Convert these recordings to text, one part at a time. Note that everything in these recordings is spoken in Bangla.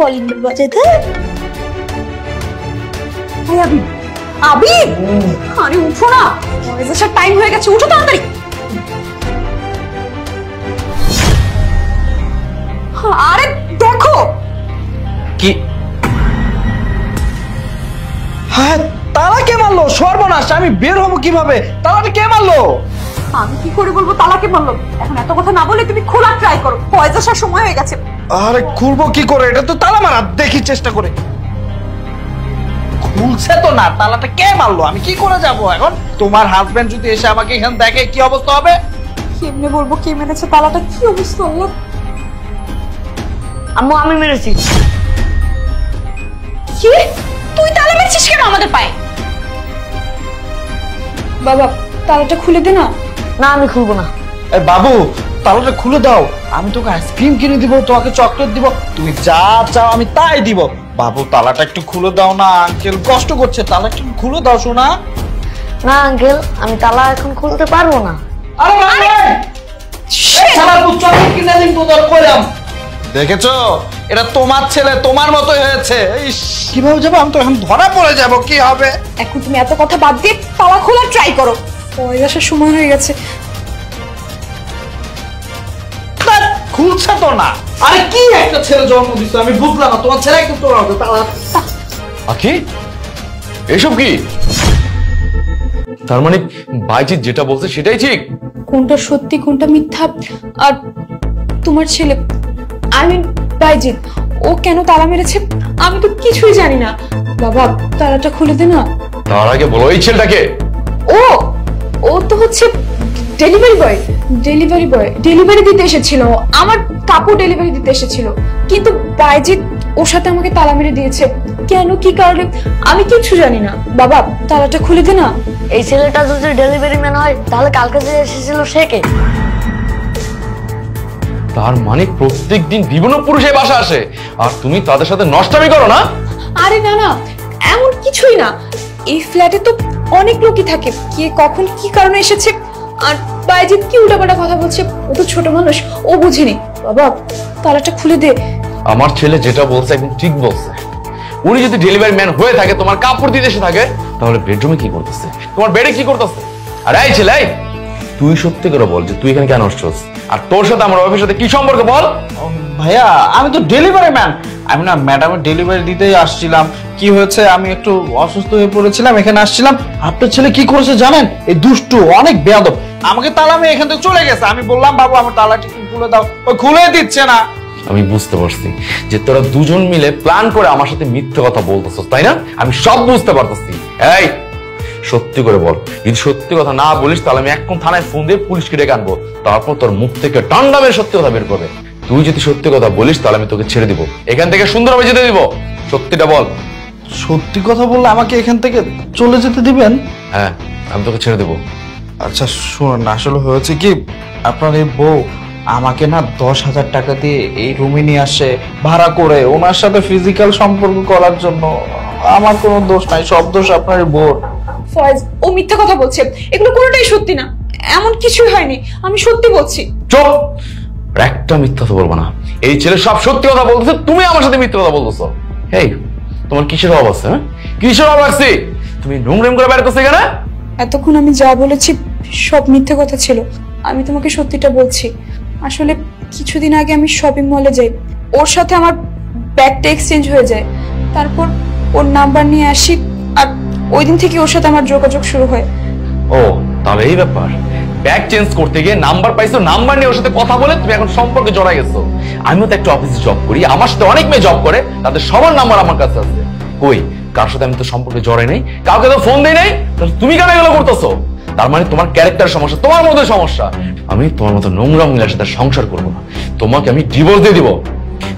কলিং বেল বাজাতে। আবিব, আবিব, আরে উঠো না, কলেজের টাইম হয়ে গেছে, উঠো তাড়াতাড়ি। আরে দেখো কি? হ্যাঁ, তালা কে মারলো? সর্বনাশ, আমি বের হবো কিভাবে? তালাটা কে মারলো? আমি কি করে বলবো তালাকে মারলো? এখন এত কথা না বলে তুমি খোলা ট্রাই করো, কলেজ আসার সময় হয়ে গেছে। আরে খুলবো কি করে? এটা তো তালা মারা, দেখি চেষ্টা করে। খুলছে তো না, তালাটা কে মারলো? আমি কি করে যাব এখন? তোমার হাজবেন্ড যদি এসে আমাকে এখানে দেখে কি অবস্থা হবে? কেমনে বলবো কে মেরেছে তালাটা? কি অবস্থা হলো? আম্মু আমি মেরেছি। কি? তুই তালা মেরেছিস কেন আমাদের পায়ে? বাবা তালাটা খুলে দে না। না আমি খুলবো না। এই বাবু, তালাটা খুলে দাও, আমি তোকে আইসক্রিম কিনে দিব, তোমাকে চকলেট দিব, তুমি যা চাও আমি তাই দিব। বাবু তালাটা একটু খুলে দাও না, আঙ্কেল কষ্ট করছে, তালা একটু খুলে দাও শোনা। না আঙ্কেল, আমি তালা এখন খুলতে পারবো না। আরে শালা তুই চকলেট কিনে দিন তো তোর কইলাম। দেখেছো, এটা তোমার ছেলে তোমার মতোই হয়েছে। কিভাবে যাবো? আমি তো এখন ধরা পড়ে যাব, কি হবে এখন? তুমি এত কথা বাদ দিয়ে তালা খোলা ট্রাই করো, কলেজ আসার সময় হয়ে গেছে। খুলছে তো না। আরে কি একটা ছেলে জন্ম দিছো, আমি বুঝলাম না, তোমার ছেলে একটু তোর হবে তালা। আকি এসব কি? তার মানে বাইজিৎ যেটা বলছে সেটাই ঠিক? কোনটা সত্যি কোনটা মিথ্যা? আর তোমার ছেলে আমি বাইজিৎ, ও কেন তালা মেরেছে আমি তো কিছুই জানি না। বাবা তালাটা খুলে দে না। তার আগে বলো এই ছেলেটাকে। ও ও তো হচ্ছে ডেলিভারি বয়। ডেলিভারি দিতে এসেছিল, আমার কাপড় ডেলিভারি দিতে এসেছিল, কিন্তু বাইজিৎ ওর সাথে আমাকে তালা মেরে দিয়েছে। কেন কি কারণে আমি কিছু জানি না। বাবা তালাটা খুলে দে না। এই ছেলেটা যদি ডেলিভারি ম্যান হয় তাহলে কালকে যে এসেছিল সে কে? তার মানে প্রত্যেকদিন বিভিন্ন পুরুষের বাসা আসে আর তুমি তাদের সাথে নষ্টামি করো না? আরে না না, এমন কিছুই না। এই ফ্ল্যাটে তো অনেক লোকই থাকে, কে কখন কি কারণে এসেছে। আর বাইজিৎ কি উল্টাপাল্টা কথা বলছে, ও তো ছোট মানুষ, ও বুঝেনি। বাবা তালাটা খুলে দে। আমার ছেলে যেটা বলছে একদম ঠিক বলছে। উনি যদি ডেলিভারি ম্যান হয়ে থাকে, তোমার কাপড় দিতে এসে থাকে, তাহলে বেডরুমে কি করতেছে, তোমার বেডে কি করতেছে? আর এই ছেলে, তুই সত্যি করে বল যে তুই এখানে কেন আসছিস, আর তোর সাথে আমার ওয়াইফের সাথে কি সম্পর্ক বল। ভাইয়া আমি তো ডেলিভারি ম্যান, আমি না ম্যাডামের ডেলিভারি দিতেই আসছিলাম। কি হয়েছে, আমি একটু অসুস্থ হয়ে পড়েছিলাম, এখানে আসছিলাম। আপনার ছেলে কি করেছে জানেন? এই দুষ্টু অনেক বেয়াদব, আমাকে তালা মেরে এখান থেকে চলে গেছে। আমি বললাম বাবু আমার তালাটি খুলে দাও, ও খুলে দিচ্ছে না। আমি বুঝতে পারছি যে তোরা দুজন মিলে প্ল্যান করে আমার সাথে মিথ্যে কথা বলতেছস, তাই না? আমি সব বুঝতে পারতেছি। এই সত্যি করে বল, যদি সত্যি কথা না বলিস তাহলে আমি এখন থানায় ফোন দিয়ে পুলিশকে ডেকে আনবো, তারপর তোর মুখ থেকে ঠান্ডা মেরে সত্যি কথা বের করবে। তুই যদি সত্যি কথা বলিস তাহলে আমি তোকে ছেড়ে দিব, এখান থেকে সুন্দরভাবে যেতে দিব। সত্যিটা বল। সত্যি কথা বললে আমাকে এখান থেকে চলে যেতে দিবেন? হ্যাঁ, আমি তোকে ছেড়ে দেবো। আচ্ছা শুনুন, আসলে হয়েছে কি, আপনার এই বউ আমাকে না 10,000 টাকা দিয়ে এই রুমে নিয়ে আসে ভাড়া করে, ওনার সাথে ফিজিক্যাল সম্পর্ক করার জন্য। আমার কোনো দোষ নাই, সব দোষ আপনার বউর। ফয়েজ ও মিথ্যা কথা বলছে, এগুলো কোনোটাই সত্যি না, এমন কিছুই হয়নি, আমি সত্যি বলছি। চুপ, একটা মিথ্যা তো বলবো না। এই ছেলে সব সত্যি কথা বলতেছে, তুমি আমার সাথে মিথ্যা কথা বলতেছো। এই তোমার কিসের অভাব আছে? কিসের অভাব আছে? তুমি নোংরাম করে বেড়াতেছো এখানে? এতক্ষণ আমি যা বলেছি সব মিথ্যে কথা ছিল, আমি তোমাকে সত্যিটা বলছি। আসলে কিছুদিন আগে আমি শপিং মলে যাই, ওর সাথে আমার ব্যাগটা এক্সচেঞ্জ হয়ে যায়, তারপর ওর নাম্বার নিয়ে আসি, আর ওই দিন থেকে ওর সাথে আমার যোগাযোগ শুরু হয়। ও তাহলে এই ব্যাপার, ব্যাগ চেঞ্জ করতে গিয়ে নাম্বার পাইছো, নাম্বার নিয়ে ওর সাথে কথা বলে তুমি এখন সম্পর্কে জড়াই গেছো। আমিও তো একটা অফিসে জব করি, আমার সাথে অনেক মেয়ে জব করে, তাদের সবার নাম্বার আমার কাছে আছে। কই, কার সাথে আমি তো সম্পর্কে জড়াই নাই, কাউকে তো ফোন দেই নাই, তাহলে তুমি কেন এগুলো করতেছো? তার মানে তোমার ক্যারেক্টার সমস্যা, তোমার মধ্যে সমস্যা। আমি তোমার মতো নোংরা মহিলার সাথে সংসার করবো না, তোমাকে আমি ডিভোর্স দিয়ে দিব।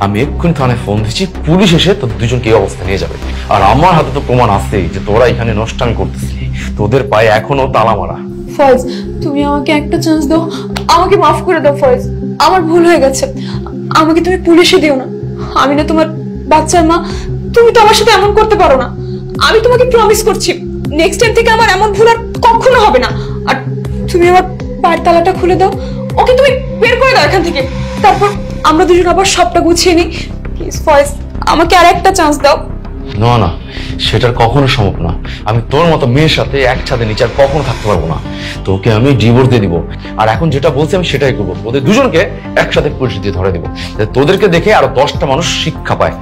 আমি এক্ষুনি থানায় ফোন দিচ্ছি, পুলিশ এসে তোদের দুজনকে এই অবস্থা নিয়ে যাবে। আর আমার হাতে তো প্রমাণ আছে যে তোরা এখানে নষ্টামি করতেছিলি, তোদের পায়ে এখনো তালা মারা। ফয়েজ তুমি আমাকে একটা চান্স দাও, আমাকে মাফ করে দাও ফয়েজ, আমার ভুল হয়ে গেছে, আমাকে তুমি পুলিশে দিও না। আমি না তোমার বাচ্চার মা, তুমি তো আমার সাথে এমন করতে পারো না। আমি তোমাকে প্রমিস করছি নেক্সট টাইম থেকে আমার এমন ভুল আর কখনো হবে না। আর তুমি আমার পায়ের তালাটা খুলে দাও, ওকে তুমি বের করে দাও এখান থেকে, তারপর আমরা দুজন আবার সবটা গুছিয়ে নিই। প্লিজ ফয়েজ, আমাকে আর একটা চান্স দাও। না না, সেটার কখনো সম্ভব না। আমি তোর মতো মেয়ের সাথে একসাথে নিচে আর কখনো থাকতে পারবো না। তোকে আমি ডিভোর্স দিয়ে দিব। আর এখন যেটা বলছি আমি সেটাই করবো, ওদের দুজনকে একসাথে পুলিশ দিয়ে ধরে দিব, যাতে তোদেরকে দেখে আরো 10টা মানুষ শিক্ষা পায়।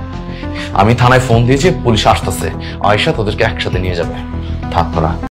আমি থানায় ফোন দিয়েছি, পুলিশ আসতেছে, আয়শা তোদেরকে একসাথে নিয়ে যাবে। থাক তোরা।